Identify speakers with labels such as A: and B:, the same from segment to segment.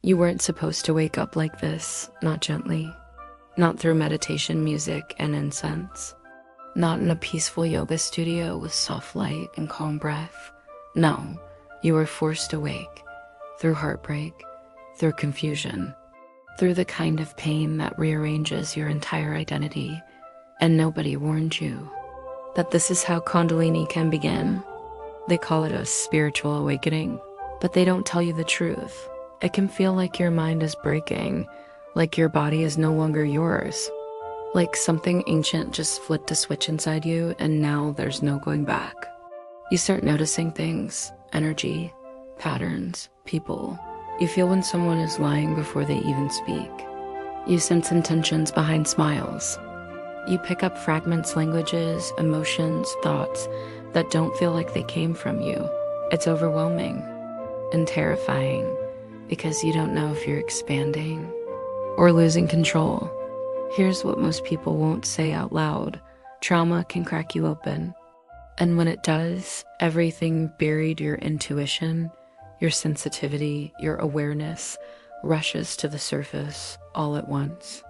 A: You weren't supposed to wake up like this, not gently, not through meditation music and incense, not in a peaceful yoga studio with soft light and calm breath. No, you were forced awake through heartbreak, through confusion, through the kind of pain that rearranges your entire identity. And nobody warned you that this is how Kundalini can begin. They call it a spiritual awakening, but they don't tell you the truth. It can feel like your mind is breaking, like your body is no longer yours, like something ancient just flipped a switch inside you and now there's no going back. You start noticing things, energy, patterns, people. You feel when someone is lying before they even speak. You sense intentions behind smiles. You pick up fragments, languages, emotions, thoughts that don't feel like they came from you. It's overwhelming and terrifying because you don't know if you're expanding or losing control. Here's what most people won't say out loud. Trauma can crack you open. And when it does, everything buried, your intuition, your sensitivity, your awareness, rushes to the surface all at once.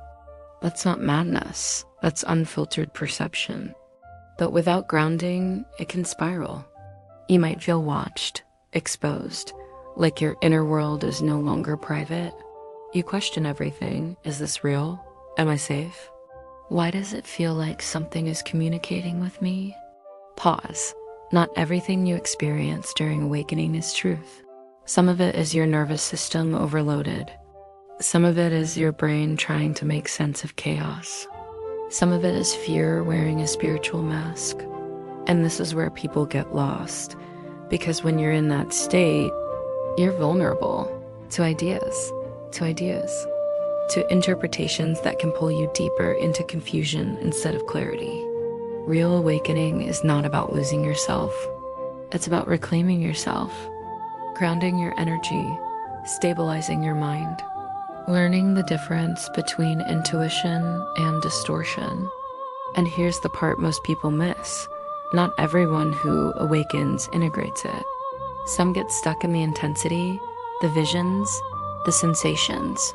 A: That's not madness. That's unfiltered perception. But without grounding, it can spiral. You might feel watched, exposed, like your inner world is no longer private. You question everything. Is this real? Am I safe? Why does it feel like something is communicating with me? Pause. Not everything you experience during awakening is truth. Some of it is your nervous system overloaded. Some of it is your brain trying to make sense of chaos. Some of it is fear wearing a spiritual mask. And this is where people get lost, because when you're in that state, you're vulnerable to ideas, to interpretations that can pull you deeper into confusion instead of clarity. Real awakening is not about losing yourself. It's about reclaiming yourself, grounding your energy, stabilizing your mind, learning the difference between intuition and distortion. And here's the part most people miss. Not everyone who awakens integrates it. Some get stuck in the intensity, the visions, the sensations.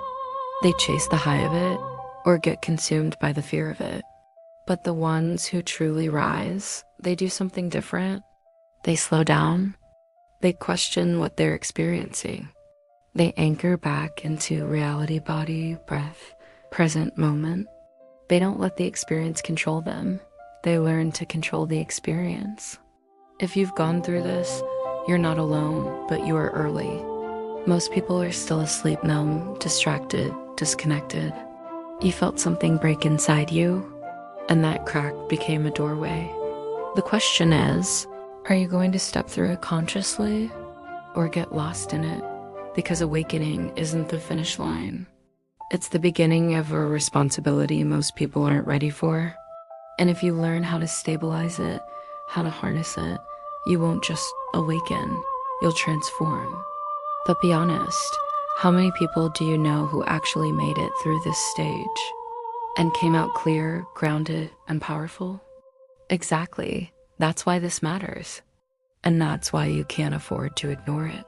A: They chase the high of it or get consumed by the fear of it. But the ones who truly rise, they do something different. They slow down. They question what they're experiencing. They anchor back into reality, body, breath, present moment. They don't let the experience control them. They learn to control the experience. If you've gone through this, you're not alone, but you are early. Most people are still asleep, numb, distracted, disconnected. You felt something break inside you, and that crack became a doorway. The question is, are you going to step through it consciously or get lost in it? Because awakening isn't the finish line. It's the beginning of a responsibility most people aren't ready for. And if you learn how to stabilize it, how to harness it, you won't just awaken, you'll transform. But be honest, how many people do you know who actually made it through this stage and came out clear, grounded, and powerful? Exactly. That's why this matters. And that's why you can't afford to ignore it.